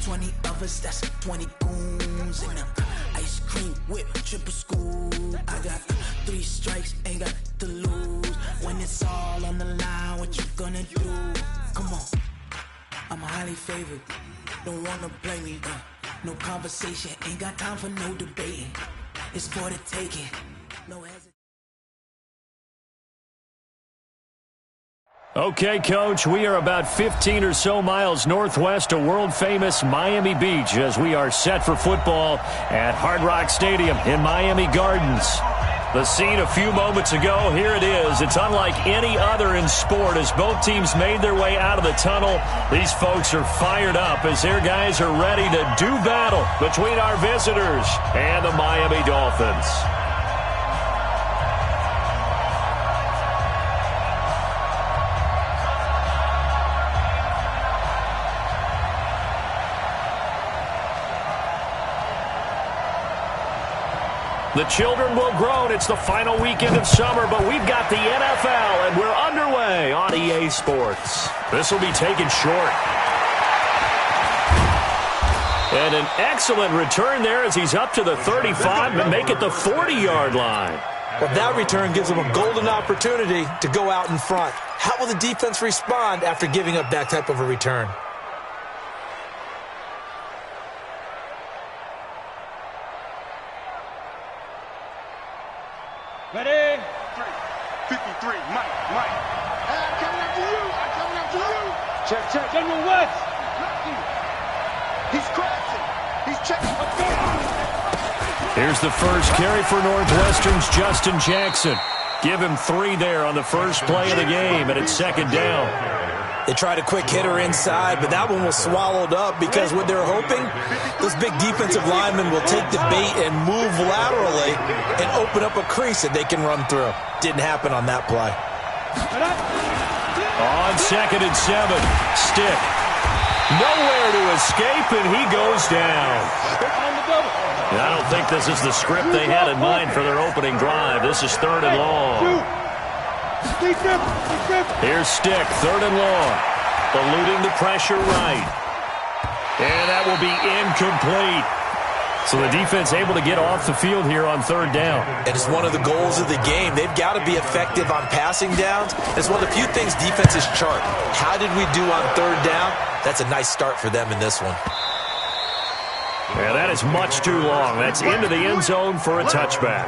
20 of us, that's 20 goons in them. Ice cream whip, triple scoop. I got 3 strikes, ain't got to lose. When it's all on the line, what you gonna do? Come on, I'm highly favored. Don't wanna play me, no conversation, ain't got time for no debating. It's for the taking, no hesitation. Okay, Coach, we are about 15 or so miles northwest of world-famous Miami Beach as we are set for football at Hard Rock Stadium in Miami Gardens. The scene a few moments ago, here it is. It's unlike any other in sport as both teams made their way out of the tunnel. These folks are fired up as their guys are ready to do battle between our visitors and the Miami Dolphins. The children will groan. It's the final weekend of summer, but we've got the NFL, and we're underway on EA Sports. This will be taken short. And an excellent return there as he's up to the 35 and make it the 40-yard line. Well, that return gives them a golden opportunity to go out in front. How will the defense respond after giving up that type of a return? Ready? 53, Mike. I'm coming after you. Check. General West. He's crossing. He's checking. Let's go. Here's the first carry for Northwestern's Justin Jackson. Give him 3 there on the first play of the game, and it's second down. They tried a quick hitter inside, but that one was swallowed up because what they're hoping, those big defensive linemen will take the bait and move laterally and open up a crease that they can run through. Didn't happen on that play. On 2nd and 7, Stick. Nowhere to escape, and he goes down. I don't think this is the script they had in mind for their opening drive. This is 3rd and long. Here's Stick, 3rd and long. Eluding the pressure right. And that will be incomplete. So the defense able to get off the field here on 3rd down. And it's one of the goals of the game. They've got to be effective on passing downs. It's one of the few things defenses chart. How did we do on 3rd down? That's a nice start for them in this one. Yeah, that is much too long. That's into the end zone for a touchback.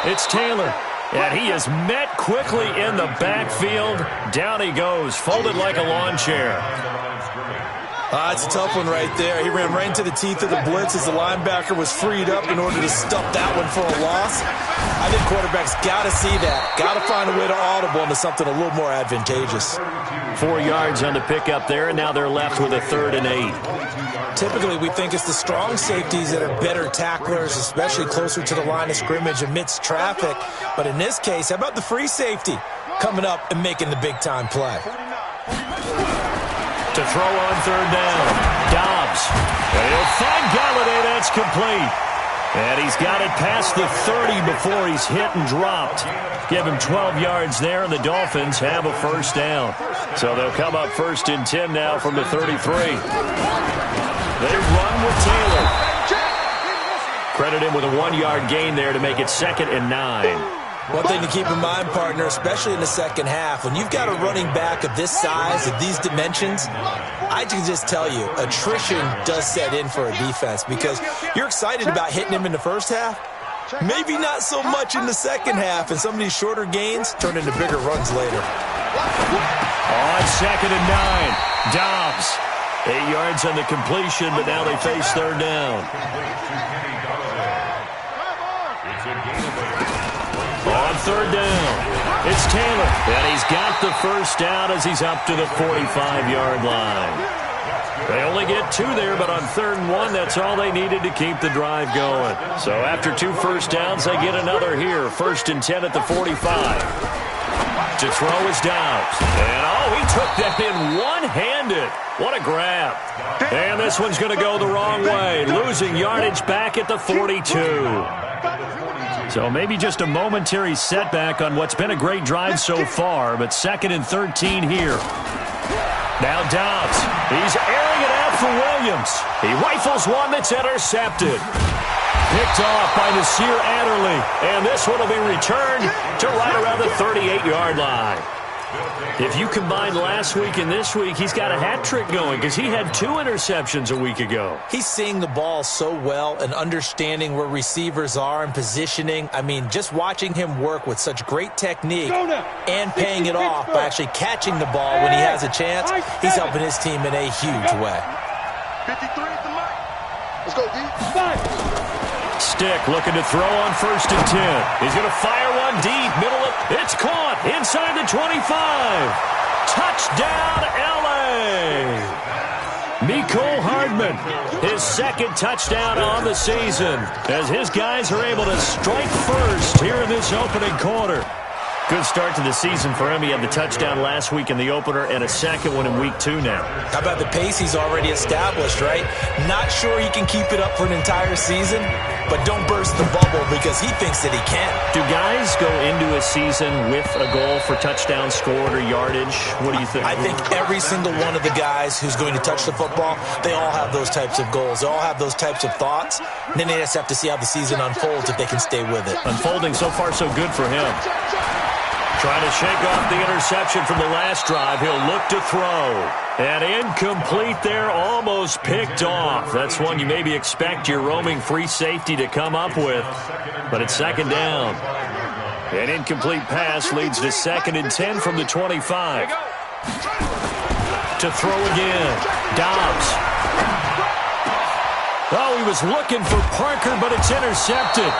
It's Taylor, and he is met quickly in the backfield. Down he goes, folded like a lawn chair. That's a tough one right there. He ran right into the teeth of the blitz as the linebacker was freed up in order to stuff that one for a loss. I think quarterbacks got to see that. Got to find a way to audible into something a little more advantageous. 4 yards on the pickup there, and now they're left with a 3rd and 8. Typically, we think it's the strong safeties that are better tacklers, especially closer to the line of scrimmage amidst traffic. But in this case, how about the free safety coming up and making the big-time play? To throw on 3rd down, Dobbs. And he'll find Galladay. That's complete. And he's got it past the 30 before he's hit and dropped. Give him 12 yards there, and the Dolphins have a 1st down. So they'll come up 1st and 10 now from the 33. They run with Taylor. Credit him with a 1-yard gain there to make it 2nd and 9. One thing to keep in mind, partner, especially in the second half, when you've got a running back of this size, of these dimensions, I can just tell you, attrition does set in for a defense because you're excited about hitting him in the first half. Maybe not so much in the second half, and some of these shorter gains turn into bigger runs later. On 2nd and 9, Dobbs. 8 yards on the completion, but now they face 3rd down. On third down, it's Taylor. And he's got the first down as he's up to the 45-yard line. They only get 2 there, but on 3rd and 1, that's all they needed to keep the drive going. So after 2 first downs, they get another here. 1st and 10 at the 45. To throw is Dobbs. And, he took that in one-handed. What a grab. And this one's going to go the wrong way. Losing yardage back at the 42. So maybe just a momentary setback on what's been a great drive so far, but 2nd and 13 here. Now Dobbs. He's airing it out for Williams. He rifles one that's intercepted. Picked off by Nasir Adderley. And this one will be returned to right around the 38-yard line. If you combine last week and this week, he's got a hat trick going because he had 2 interceptions a week ago. He's seeing the ball so well and understanding where receivers are and positioning. I mean, just watching him work with such great technique and paying it off by actually catching the ball when he has a chance, he's helping his team in a huge way. 53 at the mic. Let's go, D. Stick looking to throw on 1st and 10. He's going to fire one deep, middle of. It's caught inside the 25. Touchdown, L.A. Mecole Hardman, his 2nd touchdown on the season, as his guys are able to strike first here in this opening quarter. Good start to the season for him. He had the touchdown last week in the opener and a 2nd one in week 2 now. How about the pace he's already established, right? Not sure he can keep it up for an entire season, but don't burst the bubble because he thinks that he can. Do guys go into a season with a goal for touchdown scored or yardage? What do you think? I think every single one of the guys who's going to touch the football, they all have those types of goals. They all have those types of thoughts. And then they just have to see how the season unfolds if they can stay with it. Unfolding so far so good for him. Trying to shake off the interception from the last drive. He'll look to throw. And incomplete there, almost picked off. That's one you maybe expect your roaming free safety to come up with. But it's 2nd down. An incomplete pass leads to 2nd and 10 from the 25. To throw again. Dobbs. Oh, he was looking for Parker, but it's intercepted.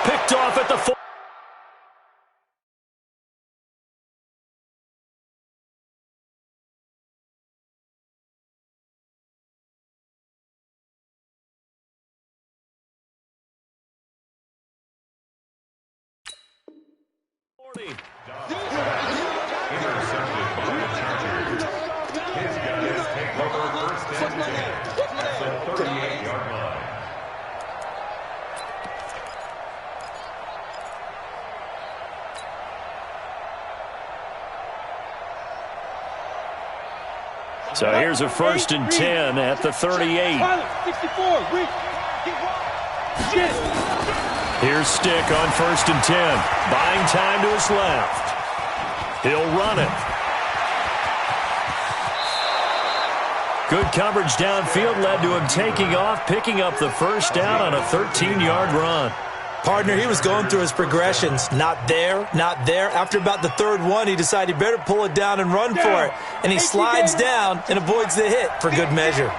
Picked off at the 4. So here's a 1st and 10 at the 38. Here's Stick on 1st and 10. Buying time to his left. He'll run it. Good coverage downfield led to him taking off, picking up the first down on a 13-yard run. Partner, he was going through his progressions. Not there, not there. After about the 3rd one, he decided he better pull it down and run for it. And he slides down and avoids the hit for good measure.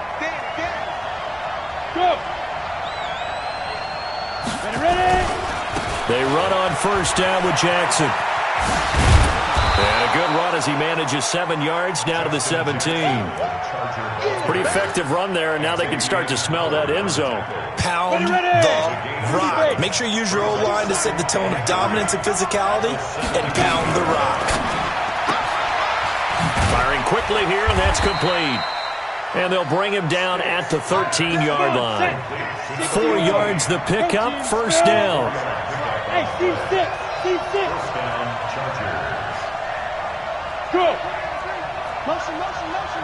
They run on 1st down with Jackson. And a good run as he manages 7 yards down to the 17. Pretty effective run there, and now they can start to smell that end zone. Pound the rock. Make sure you use your O-line to set the tone of dominance and physicality, and pound the rock. Firing quickly here, and that's complete. And they'll bring him down at the 13-yard line. 4 yards the pickup, 1st down. Hey, C6, C6. Go. Motion, motion, motion.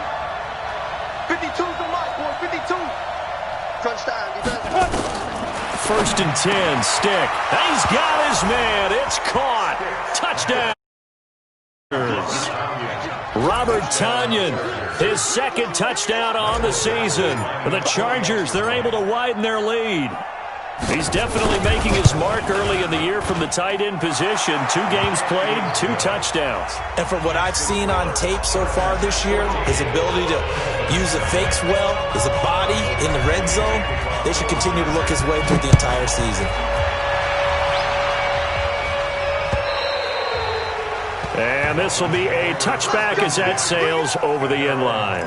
52's the mark, boy, 52. Touchdown, defense. 1st and 10, Stick. He's got his man. It's caught. Touchdown. Robert Tonyan, his 2nd touchdown on the season. For the Chargers, they're able to widen their lead. He's definitely making his mark early in the year from the tight end position. 2 games played, 2 touchdowns. And from what I've seen on tape so far this year, his ability to use the fakes well, his body in the red zone, they should continue to look his way through the entire season. And this will be a touchback as that sails over the end line.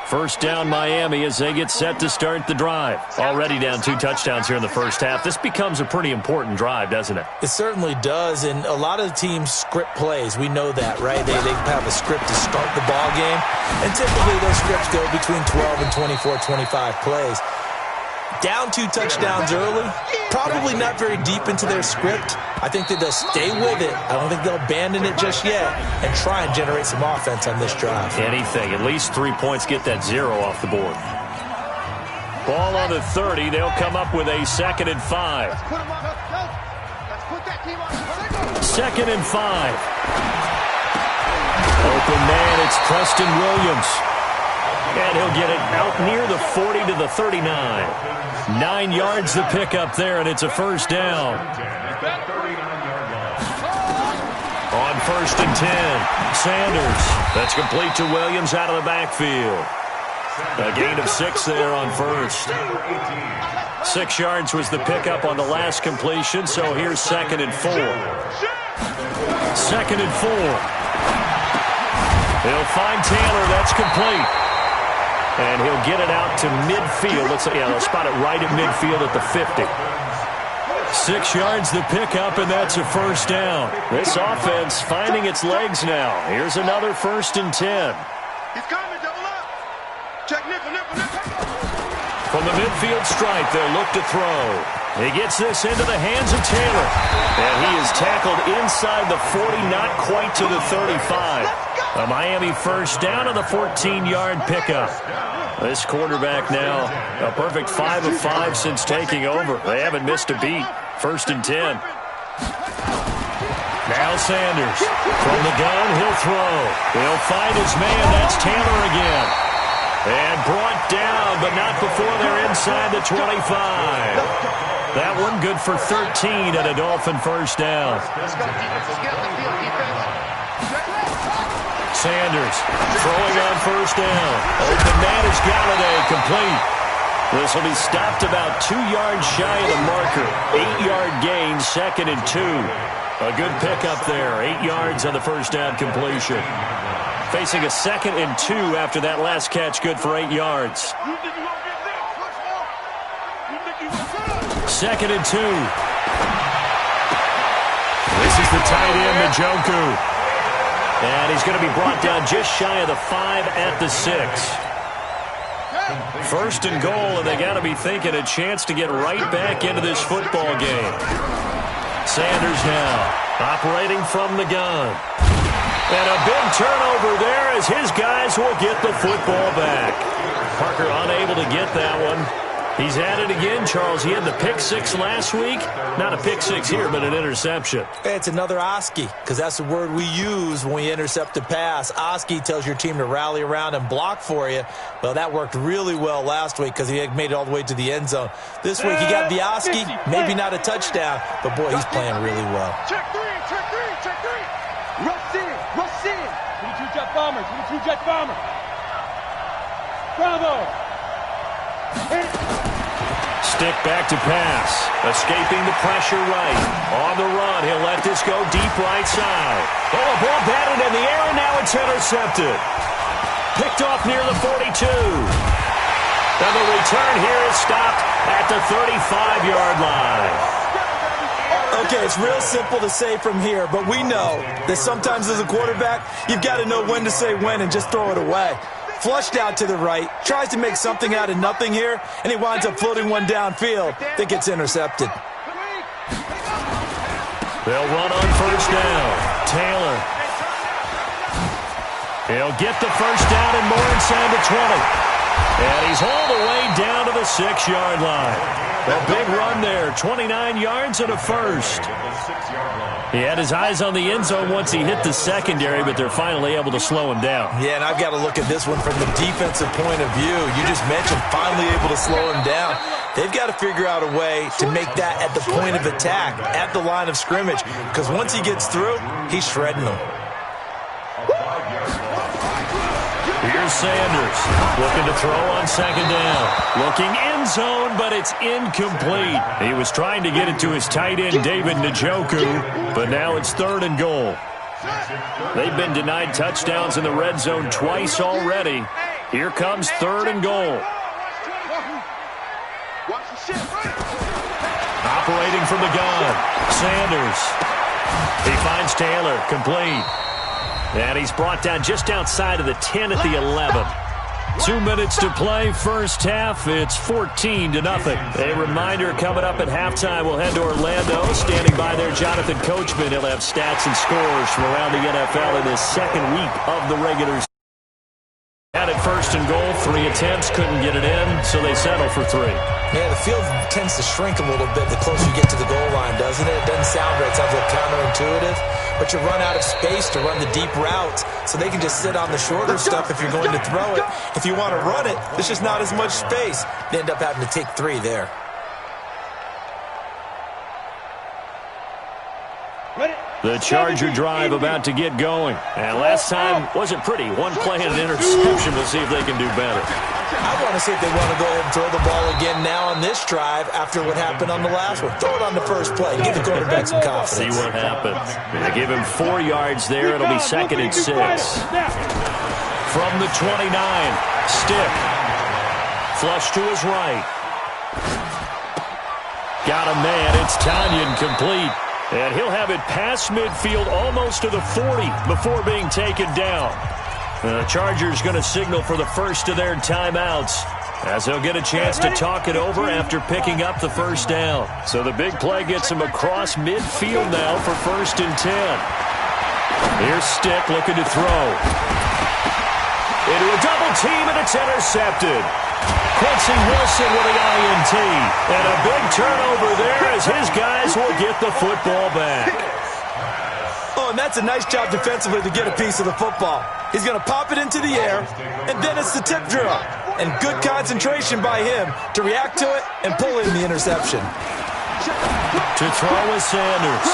First down Miami as they get set to start the drive. Already down 2 touchdowns here in the first half. This becomes a pretty important drive, doesn't it? It certainly does, and a lot of teams script plays. We know that, right? They have a script to start the ball game, and typically those scripts go between 12 and 24, 25 plays. Down 2 touchdowns early, probably not very deep into their script. I think that they'll stay with it. I don't think they'll abandon it just yet and try and generate some offense on this drive. Anything. At least 3 points, get that 0 off the board. Ball on the 30. They'll come up with a 2nd and 5. 2nd and 5. Open man, it's Preston Williams. And he'll get it out near the 40 to the 39. 9 yards to pick up there, and it's a first down. On 1st and 10, Sanders. That's complete to Williams out of the backfield. A gain of 6 there on first. 6 yards was the pickup on the last completion, so here's 2nd and 4. 2nd and 4. He'll find Taylor. That's complete. And he'll get it out to midfield. They'll spot it right at midfield at the 50. 6 yards the pickup, and that's a first down. This offense finding its legs now. Here's another 1st and 10. He's coming, double up. Check nickel. From the midfield stripe, they'll look to throw. He gets this into the hands of Taylor. And he is tackled inside the 40, not quite to the 35. A Miami first down on the 14-yard pickup. This quarterback now, a perfect 5 of 5 since taking over. They haven't missed a beat. 1st and 10. Now Sanders. From the gun, he'll throw. He'll find his man. That's Taylor again. And brought down, but not before they're inside the 25. That one good for 13 at a Dolphin first down. Sanders throwing on first down. Open man is Galladay, complete. This will be stopped about 2 yards shy of the marker. 8-yard gain, 2nd and 2. A good pickup there. 8 yards on the first down completion. Facing a 2nd and 2 after that last catch, good for 8 yards. 2nd and 2. This is the tight end, Njoku. And he's going to be brought down just shy of the 5 at the 6. 1st and goal, and they got to be thinking a chance to get right back into this football game. Sanders now operating from the gun. And a big turnover there as his guys will get the football back. Parker unable to get that one. He's at it again, Charles. He had the pick 6 last week. Not a pick 6 here, but an interception. It's another Oski, because that's the word we use when we intercept a pass. Oski tells your team to rally around and block for you. Well, that worked really well last week because he had made it all the way to the end zone. This week he got the Oski, maybe not a touchdown, but boy, he's playing really well. Check 3. Rush in. 22 jet bomber. Bravo. Stick back to pass. Escaping the pressure right. On the run, he'll let this go deep right side. Oh, a ball batted in the air, and now it's intercepted. Picked off near the 42. And the return here is stopped at the 35-yard line. Okay, it's real simple to say from here, but we know that sometimes as a quarterback, you've got to know when to say when and just throw it away. Flushed out to the right, tries to make something out of nothing here, and he winds up floating one downfield that gets intercepted. They'll run on first down. Taylor. He'll get the first down and more inside the 20. And he's all the way down to the 6-yard line. A big run there, 29 yards and a first. He had his eyes on the end zone once he hit the secondary, but they're finally able to slow him down. Yeah, and I've got to look at this one from the defensive point of view. You just mentioned finally able to slow him down. They've got to figure out a way to make that at the point of attack, at the line of scrimmage, because once he gets through, he's shredding them. Here's Here's Sanders looking to throw on second down. Looking end zone, but it's incomplete. He was trying to get it to his tight end, David Njoku, but now it's 3rd and goal. They've been denied touchdowns in the red zone twice already. Here comes 3rd and goal. Operating from the gun, Sanders. He finds Taylor, complete. And he's brought down just outside of the 10 at the 11. 2 minutes to play, first half. It's 14-0. A reminder coming up at halftime. We'll head to Orlando. Standing by there, Jonathan Coachman. He'll have stats and scores from around the NFL in his second week of the regular season. Had it 1st and goal, 3 attempts, couldn't get it in, so they settle for 3. Yeah, the field tends to shrink a little bit the closer you get to the goal line, doesn't it? It doesn't sound right. It sounds a little counterintuitive. But you run out of space to run the deep routes, so they can just sit on the shorter stuff if you're going to throw it. If you want to run it, there's just not as much space. They end up having to take 3 there. The Charger drive about to get going. And last time wasn't pretty. One play and an interception. We'll see if they can do better. I want to see if they want to go ahead and throw the ball again now on this drive after what happened on the last one. Throw it on the first play. Give the quarterback some confidence. See what happens. They give him 4 yards there. It'll be 2nd and 6. From the 29, Stick. Flush to his right. Got a man. It's Tanyan, complete. And he'll have it past midfield almost to the 40 before being taken down. The Chargers going to signal for the first of their timeouts as they'll get a chance to talk it over after picking up the first down. So the big play gets him across midfield now for 1st and 10. Here's Stick looking to throw. Into a double team, and it's intercepted. Quincy Wilson with the INT. And a big turnover there as his guys will get the football back. Oh, and that's a nice job defensively to get a piece of the football. He's going to pop it into the air, and then it's the tip drill. And good concentration by him to react to it and pull in the interception. To throw is Sanders.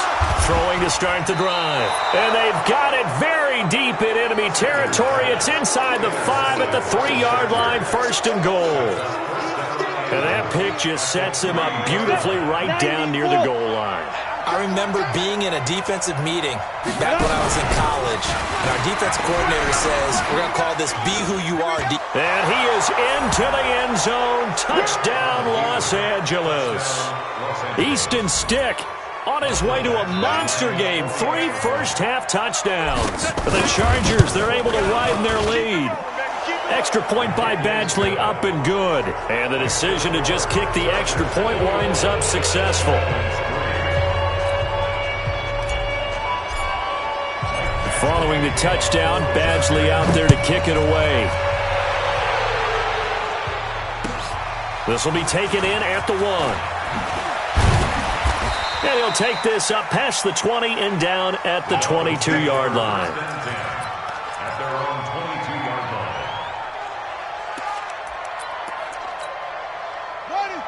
Throwing to start the drive. And they've got it very deep in enemy territory. It's inside the 5 at the 3-yard line, 1st and goal. And that pick just sets him up beautifully right down near the goal line. I remember being in a defensive meeting back when I was in college, and our defensive coordinator says, we're going to call this Be Who You Are. And he is into the end zone. Touchdown, Los Angeles. Easton Stick on his way to a monster game. 3 first-half touchdowns. For the Chargers, they're able to widen their lead. Extra point by Badgley, up and good. And the decision to just kick the extra point winds up successful. Following the touchdown, Badgley out there to kick it away. This will be taken in at the 1. And he'll take this up past the 20 and down at the 22-yard line.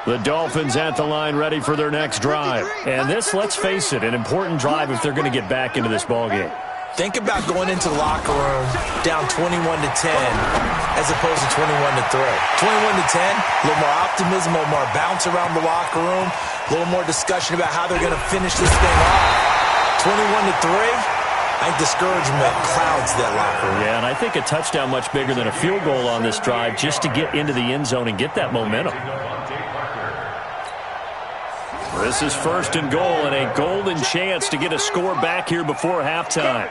The Dolphins at the line ready for their next drive. And this, let's face it, an important drive if they're going to get back into this ballgame. Think about going into the locker room down 21-10 as opposed to 21-3. 21-10, a little more optimism, a little more bounce around the locker room, a little more discussion about how they're going to finish this thing off. 21-3, I think discouragement clouds that locker room. Yeah, and I think a touchdown much bigger than a field goal on this drive just to get into the end zone and get that momentum. This is 1st and goal and a golden chance to get a score back here before halftime.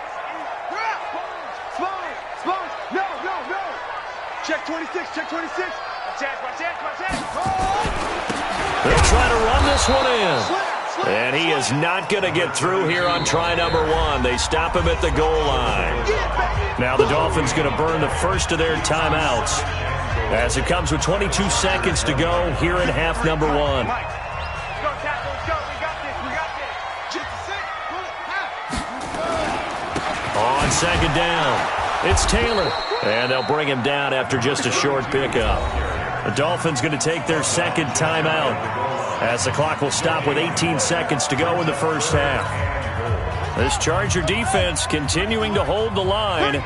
Check 26, check 26. Watch it. They'll try to run this one in. And he is not going to get through here on try number 1. They stop him at the goal line. Now the Dolphins going to burn the first of their timeouts as it comes with 22 seconds to go here in half number 1. On second down, it's Taylor. And they'll bring him down after just a short pickup. The Dolphins going to take their second timeout as the clock will stop with 18 seconds to go in the first half. This Charger defense continuing to hold the line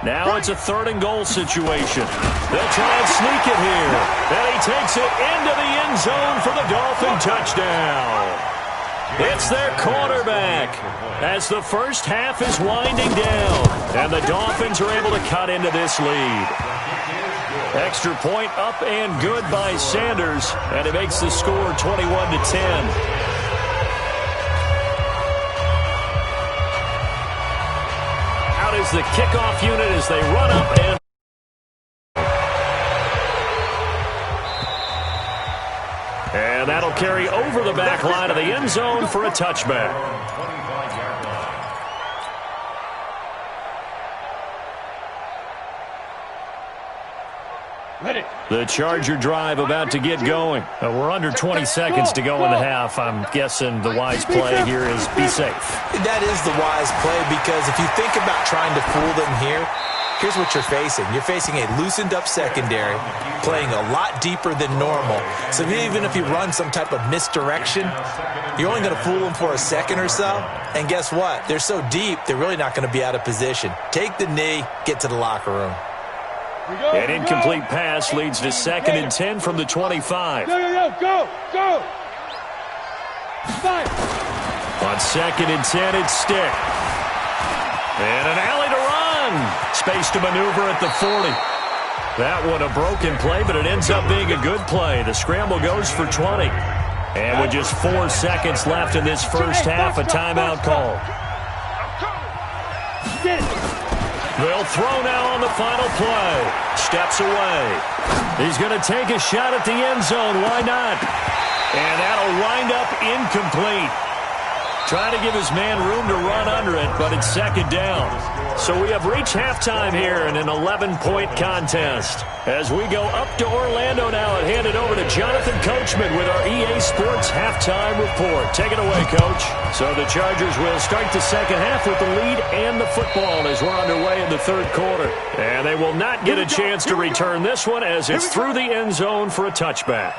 Now it's a 3rd and goal situation. They'll try and sneak it here. And he takes it into the end zone for the Dolphin touchdown. It's their quarterback as the first half is winding down. And the Dolphins are able to cut into this lead. Extra point up and good by Sanders. And it makes the score 21-10. Is the kickoff unit as they run up and that'll carry over the back line of the end zone for a touchback. Ready. The Charger drive about to get going. We're under 20 seconds to go in the half. I'm guessing the wise play here is be safe. That is the wise play because if you think about trying to fool them here, here's what you're facing. You're facing a loosened up secondary, playing a lot deeper than normal. So even if you run some type of misdirection, you're only going to fool them for a second or so. And guess what? They're so deep, they're really not going to be out of position. Take the knee, get to the locker room. An incomplete pass leads to 2nd and 10 from the 25. Go! Five. On 2nd and 10, it's Stick. And an alley to run. Space to maneuver at the 40. That one a broken play, but it ends up being a good play. The scramble goes for 20. And with just 4 seconds left in this first half, a timeout call. They'll throw now on the final play. Steps away. He's going to take a shot at the end zone. Why not? And that'll wind up incomplete. Trying to give his man room to run under it, but it's 2nd down. So we have reached halftime here in an 11-point contest. As we go up to Orlando now and hand it over to Jonathan Coachman with our EA Sports Halftime Report. Take it away, Coach. So the Chargers will start the second half with the lead and the football as we're underway in the 3rd quarter. And they will not get a chance to return this one as it's through the end zone for a touchback.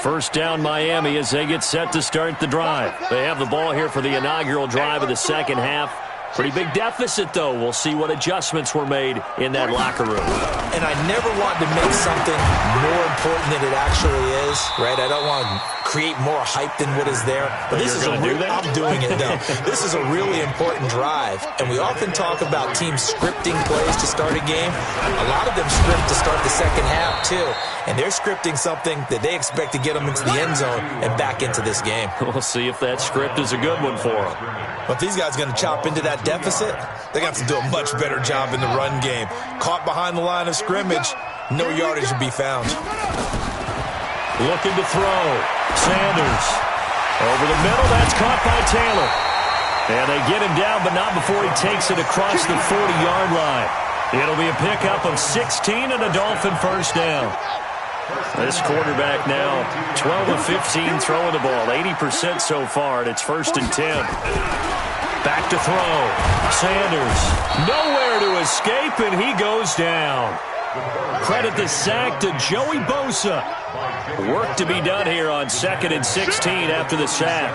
First down, Miami, as they get set to start the drive. They have the ball here for the inaugural drive of the second half. Pretty big deficit, though. We'll see what adjustments were made in that locker room. And I never want to make something more important than it actually is, right? I don't want to create more hype than what is there. But this is I'm doing it, though. This is a really important drive. And we often talk about teams scripting plays to start a game. A lot of them script to start the second half, too. And they're scripting something that they expect to get them into the end zone and back into this game. We'll see if that script is a good one for them. But these guys are going to chop into that deficit. They got to do a much better job in the run game. Caught behind the line of scrimmage, no yardage to be found. Looking to throw. Sanders. Over the middle, that's caught by Taylor. And they get him down, but not before he takes it across the 40-yard line. It'll be a pickup of 16 and a Dolphin first down. This quarterback now 12 of 15 throwing the ball, 80% so far, and it's 1st and 10. Back to throw. Sanders nowhere to escape, and he goes down. Credit the sack to Joey Bosa. Work to be done here on 2nd and 16 after the sack.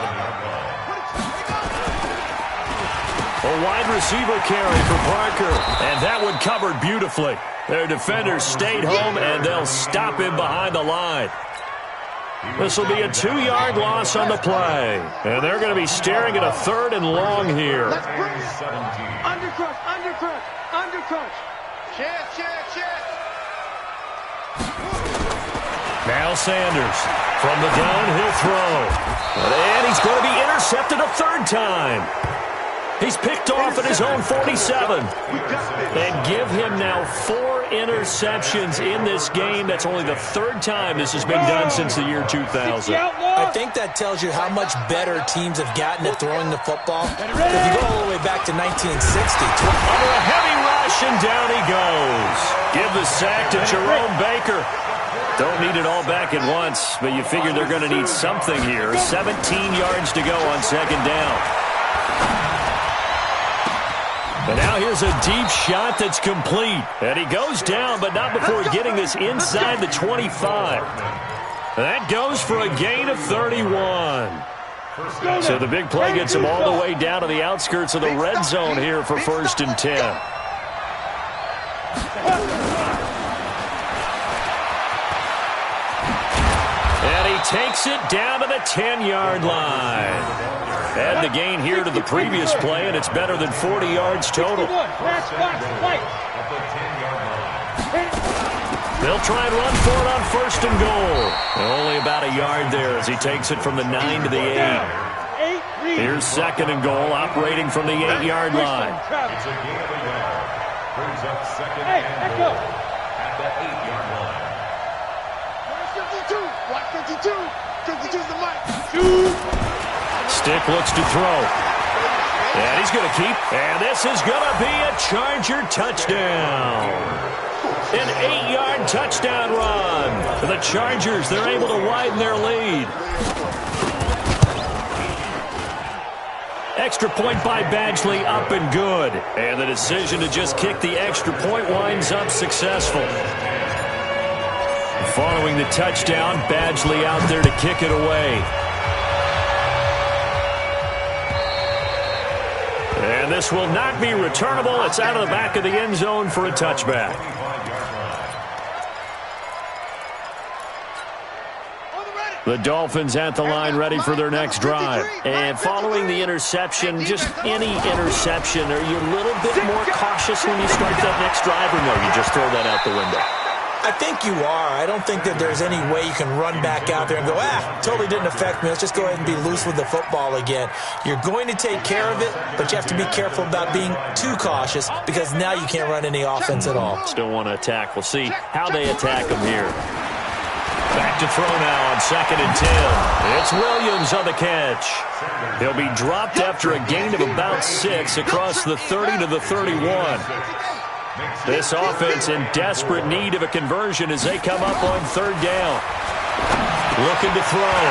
A wide receiver carry for Parker, and that one covered beautifully. Their defenders stayed home, and they'll stop him behind the line. This will be a 2-yard loss on the play, and they're going to be staring at a 3rd and long here. Undercrush. Check. Now Sanders from the downhill throw. And he's going to be intercepted a 3rd time. He's picked off at his own 47. And give him now 4 interceptions in this game. That's only the 3rd time this has been done since the year 2000. I think that tells you how much better teams have gotten at throwing the football. If you go all the way back to 1960. Under a heavy rush, and down he goes. Give the sack to Jerome Baker. Don't need it all back at once, but you figure they're going to need something here. 17 yards to go on 2nd down. And now here's a deep shot that's complete. And he goes down, but not before getting this inside the 25. That goes for a gain of 31. So the big play gets him all the way down to the outskirts of the red zone here for 1st and 10. And he takes it down to the 10-yard line. Add the gain here to the previous play, and it's better than 40 yards total. They'll try and run for it on 1st and goal. Only about a yard there as he takes it from the 9 to the 8. Here's 2nd and goal, operating from the 8-yard line. It's a gain of a yard. Brings up 2nd and goal at the 8-yard line. 52, block 52. 52's the mic. Stick looks to throw. And he's going to keep. And this is going to be a Charger touchdown. An 8-yard touchdown run. For the Chargers, they're able to widen their lead. Extra point by Badgley, up and good. And the decision to just kick the extra point winds up successful. Following the touchdown, Badgley out there to kick it away. And this will not be returnable. It's out of the back of the end zone for a touchback. The Dolphins at the line ready for their next drive. And following the interception, just any interception, are you a little bit more cautious when you start that next drive, or no, you just throw that out the window? I think you are. I don't think that there's any way you can run back out there and go, totally didn't affect me. Let's just go ahead and be loose with the football again. You're going to take care of it, but you have to be careful about being too cautious because now you can't run any offense at all. Still want to attack. We'll see how they attack them here. Back to throw now on 2nd and 10. It's Williams on the catch. He'll be dropped after a gain of about 6 across the 30 to the 31. This offense in desperate need of a conversion as they come up on 3rd down. Looking to throw.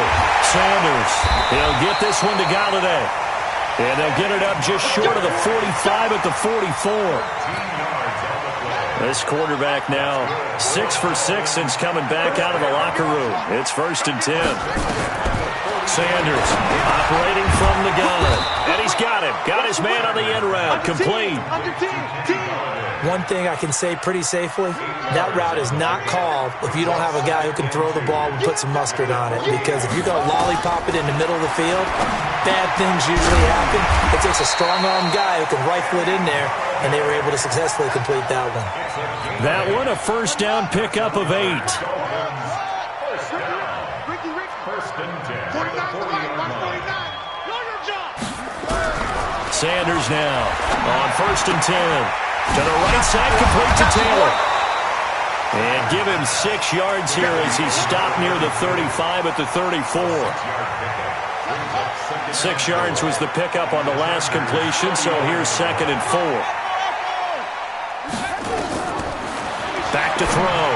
Sanders. He'll get this one to Galladay. And they'll get it up just short of the 45 at the 44. This quarterback now 6 for 6 since coming back out of the locker room. It's 1st and 10. Sanders operating from the gun. And he's got him. Got his man on the end route. Complete. One thing I can say pretty safely, that route is not called if you don't have a guy who can throw the ball and put some mustard on it. Because if you're going to lollipop it in the middle of the field, bad things usually happen. It takes a strong-armed guy who can rifle it in there, and they were able to successfully complete that one. That one, a 1st down pickup of 8. Sanders now on 1st and 10. To the right side, complete to Taylor. And give him 6 yards here as he's stopped near the 35 at the 34. 6 yards was the pickup on the last completion, so here's 2nd and 4. Back to throw.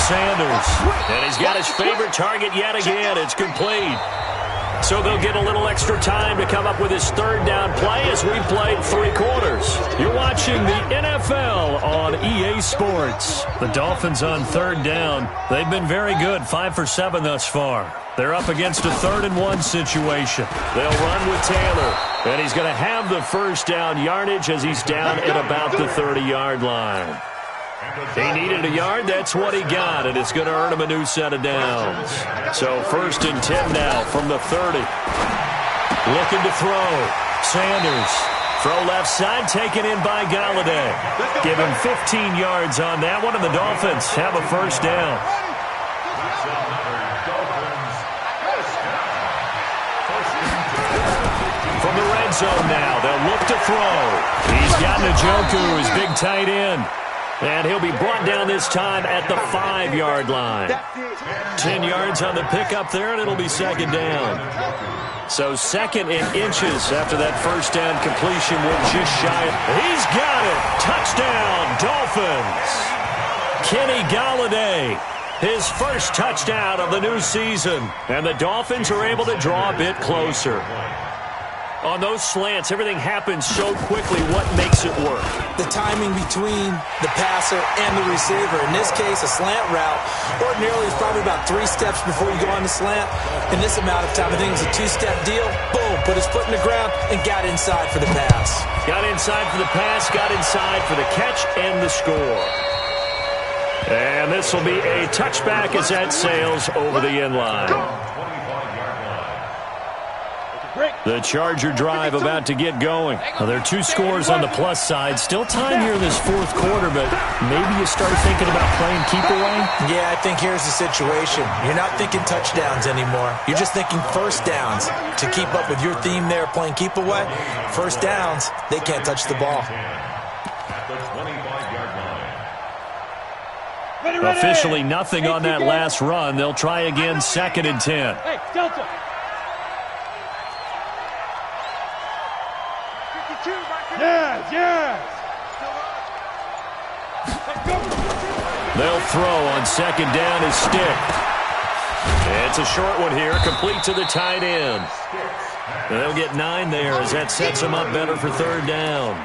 Sanders. And he's got his favorite target yet again. It's complete. So they'll get a little extra time to come up with his 3rd down play as we played 3 quarters. You're watching the NFL on EA Sports. The Dolphins on 3rd down. They've been very good, 5 for 7 thus far. They're up against a 3rd and 1 situation. They'll run with Taylor. And he's going to have the 1st down yardage as he's down at about the 30-yard line. He needed a yard. That's what he got, and it's going to earn him a new set of downs. So 1st and 10 now from the 30. Looking to throw. Sanders. Throw left side, taken in by Galladay. Give him 15 yards on that one, and the Dolphins have a 1st down. From the red zone now, they'll look to throw. He's got Njoku, his big tight end. And he'll be brought down this time at the 5-yard line. 10 yards on the pickup there, and it'll be 2nd down. So 2nd in inches after that 1st down completion. We're just shy. He's got it. Touchdown, Dolphins. Kenny Galladay, his 1st touchdown of the new season. And the Dolphins are able to draw a bit closer. On those slants, everything happens so quickly. What makes it work? The timing between the passer and the receiver. In this case, a slant route ordinarily is probably about 3 steps before you go on the slant. In this amount of time, I think it's a 2-step deal. Boom, put his foot in the ground and got inside for the pass. Got inside for the pass, got inside for the catch and the score. And this will be a touchback as that sails over the end line. The Charger drive about to get going. Now, there are 2 scores on the plus side. Still time here in this 4th quarter, but maybe you start thinking about playing keep away? Yeah, I think here's the situation. You're not thinking touchdowns anymore. You're just thinking first downs. To keep up with your theme there, playing keep away, first downs, they can't touch the ball. Officially nothing on that last run. They'll try again, 2nd and 10. Hey, Delta. Yes. They'll throw on 2nd down as Stick. It's a short one here, complete to the tight end. They'll get 9 there as that sets them up better for 3rd down.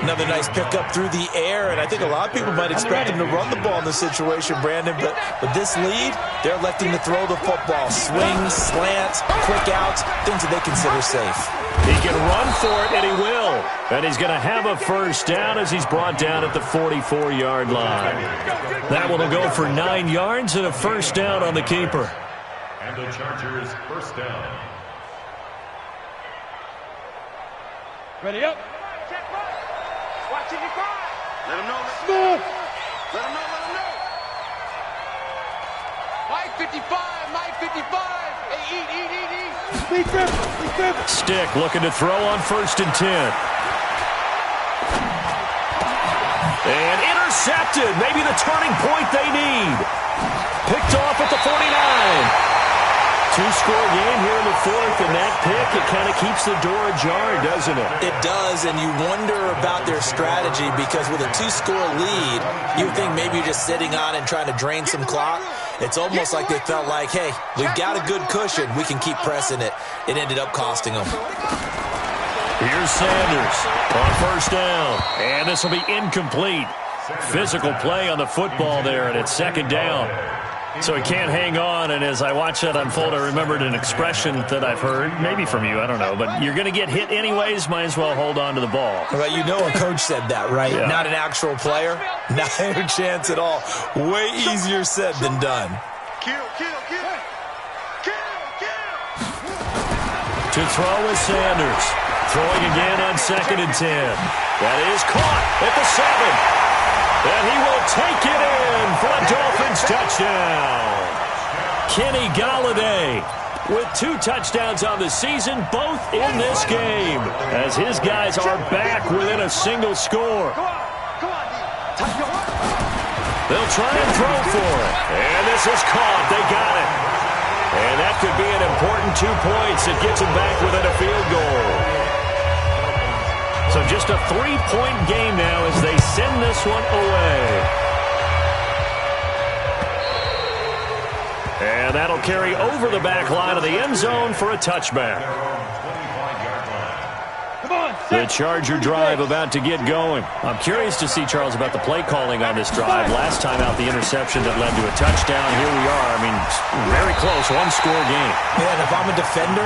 Another nice pickup through the air, and I think a lot of people might expect him to run the ball in this situation, Brandon, but with this lead, they're electing to throw the football. Swings, slants, quick outs, things that they consider safe. He can run for it, and he will. And he's going to have a first down as he's brought down at the 44-yard line. That one will go for 9 yards and a first down on the keeper. And the Chargers first down. Ready up. Watch it, let him know. Smooth. Let him know. Mike 55. Hey, eat. Speak them. Stick looking to throw on 1st and 10. And intercepted. Maybe the turning point they need. Picked off at the 49. 2-score game here in the 4th, and that pick, it kind of keeps the door ajar, doesn't it? It does, and you wonder about their strategy because with a 2-score lead, you think maybe you're just sitting on and trying to drain some clock. It's almost like they felt like, hey, we've got a good cushion. We can keep pressing it. It ended up costing them. Here's Sanders on 1st down, and this will be incomplete. Physical play on the football there, and it's 2nd down. So he can't hang on, and as I watch that unfold, I remembered an expression that I've heard, maybe from you, I don't know, but you're going to get hit anyways, might as well hold on to the ball. Well, you know a coach said that, right? Yeah. Not an actual player, not a chance at all. Way easier said than done. Kill. To throw is Sanders. Throwing again on 2nd and 10. That is caught at the 7. And he will take it in for a Dolphins touchdown. Kenny Golladay with 2 touchdowns on the season, both in this game, as his guys are back within a single score. They'll try and throw for it. And this is caught. They got it. And that could be an important 2 points that gets them back within a field goal. So just a 3-point game now as they send this one away. And that'll carry over the back line of the end zone for a touchback. The Charger drive about to get going. I'm curious to see, Charles, about the play calling on this drive. Last time out, the interception that led to a touchdown. Here we are. I mean, very close, 1-score game. Yeah, and if I'm a defender,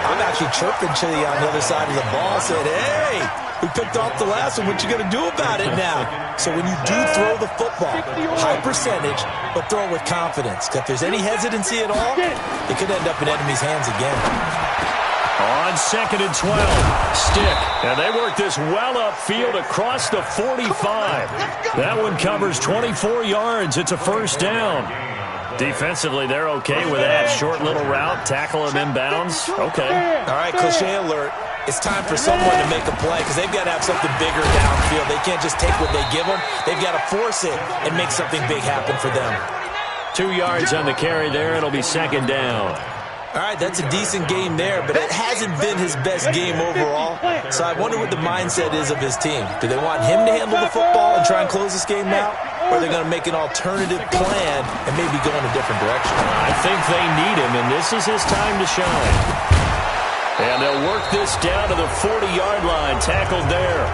I'm actually chirping Chili on the other side of the ball, saying, hey, we picked off the last one. What you going to do about it now? So when you do throw the football, high percentage, but throw it with confidence. If there's any hesitancy at all, it could end up in enemy's hands again. On 2nd and 12, Stick. And they work this well upfield across the 45. That one covers 24 yards. It's a first down. Defensively, they're okay with that. Short little route, tackle him inbounds. Okay. All right, cliche alert. It's time for someone to make a play because they've got to have something bigger downfield. They can't just take what they give them. They've got to force it and make something big happen for them. 2 yards on the carry there. It'll be 2nd down. All right, that's a decent game there, but it hasn't been his best game overall. So I wonder what the mindset is of his team. Do they want him to handle the football and try and close this game out? Or are they going to make an alternative plan and maybe go in a different direction? I think they need him, and this is his time to shine. And they'll work this down to the 40-yard line, tackled there.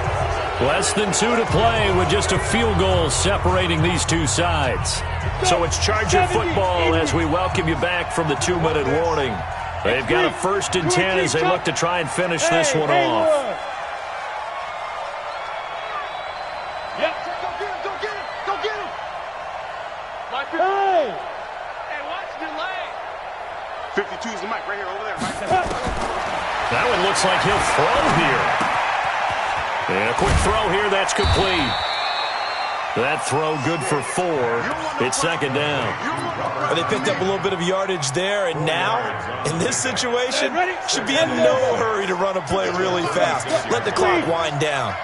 Less than 2 to play with just a field goal separating these two sides. So it's Charger football as we welcome you back from the 2-minute warning. They've got a 1st and 10 as they look to try and finish this one off. Yep. Go get him, go get him, go get him. Hey, watch the leg. 52 is the mic right here, over there, Mike. That one looks like he'll throw here. And a quick throw here, that's complete. That throw good for 4. It's 2nd down. They picked up a little bit of yardage there, and now, in this situation, should be in no hurry to run a play really fast. Let the clock wind down.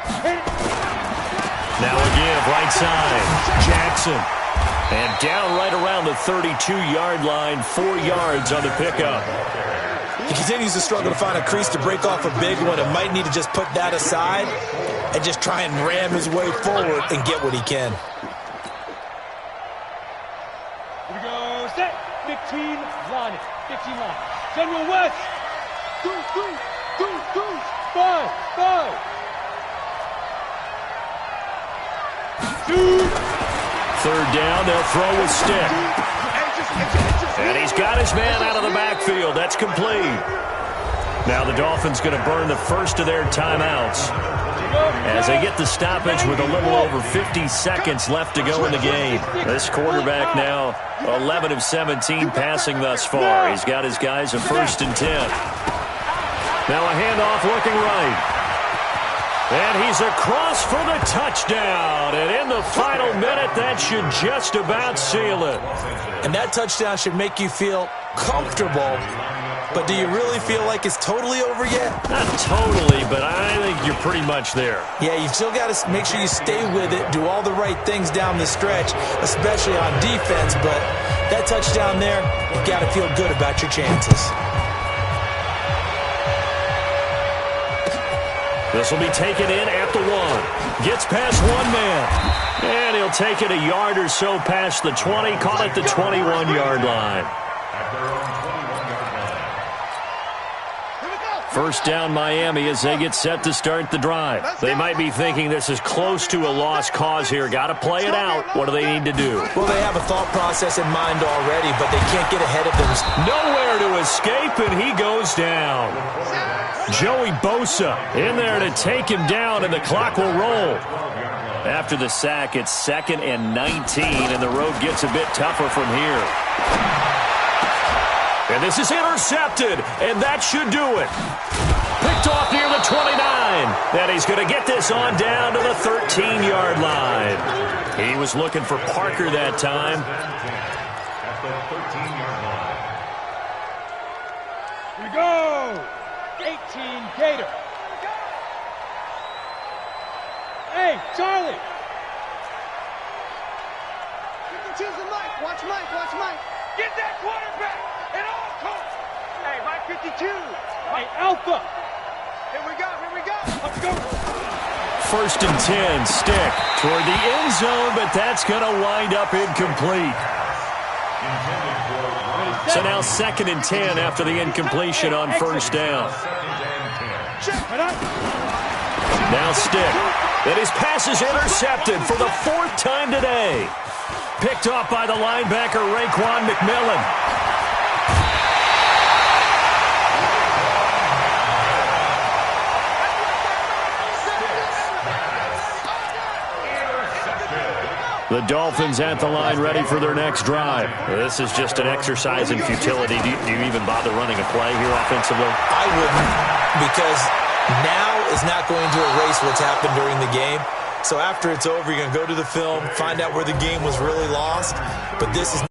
Now again, right side, Jackson. And down right around the 32-yard line, 4 yards on the pickup. He continues to struggle to find a crease to break off a big one, and might need to just put that aside and just try and ram his way forward and get what he can. Here we go, set, 15 line, 15 line. General West, 2, 5. 2. 3rd down, they'll throw with stick. And he's got his man out of the backfield. That's complete. Now the Dolphins going to burn the first of their timeouts as they get the stoppage with a little over 50 seconds left to go in the game. This quarterback now 11 of 17 passing thus far. He's got his guys a 1st and 10. Now a handoff looking right. And he's across for the touchdown. And in the final minute, that should just about seal it. And that touchdown should make you feel comfortable. But do you really feel like it's totally over yet? Not totally, but I think you're pretty much there. Yeah, you've still got to make sure you stay with it, do all the right things down the stretch, especially on defense. But that touchdown there, you've got to feel good about your chances. This will be taken in at the 1. Gets past one man. And he'll take it a yard or so past the 20. Call it the 21-yard line. 1st down Miami as they get set to start the drive. They might be thinking this is close to a lost cause here. Got to play it out. What do they need to do? Well, they have a thought process in mind already, but they can't get ahead of them. Nowhere to escape, and he goes down. Joey Bosa in there to take him down, and the clock will roll. After the sack, it's 2nd and 19, and the road gets a bit tougher from here. And this is intercepted, and that should do it. Picked off near the 29, and he's going to get this on down to the 13-yard line. He was looking for Parker that time. At the 13-yard line. Here we go. 18 Gator. Hey, Charlie. Choose the mic. Watch Mike. Watch Mike. Get that quarterback at all costs. Hey, Mike 52. Hey, Alpha. Here we go. Here we go. Let's go. 1st and 10, stick toward the end zone, but that's going to wind up incomplete. So now 2nd and 10 after the incompletion on 1st down. Now stick. And his pass is intercepted for the 4th time today. Picked off by the linebacker, Raekwon McMillan. The Dolphins at the line ready for their next drive. This is just an exercise in futility. Do you even bother running a play here offensively? I wouldn't, because now is not going to erase what's happened during the game. So after it's over, you're going to go to the film, find out where the game was really lost. But this is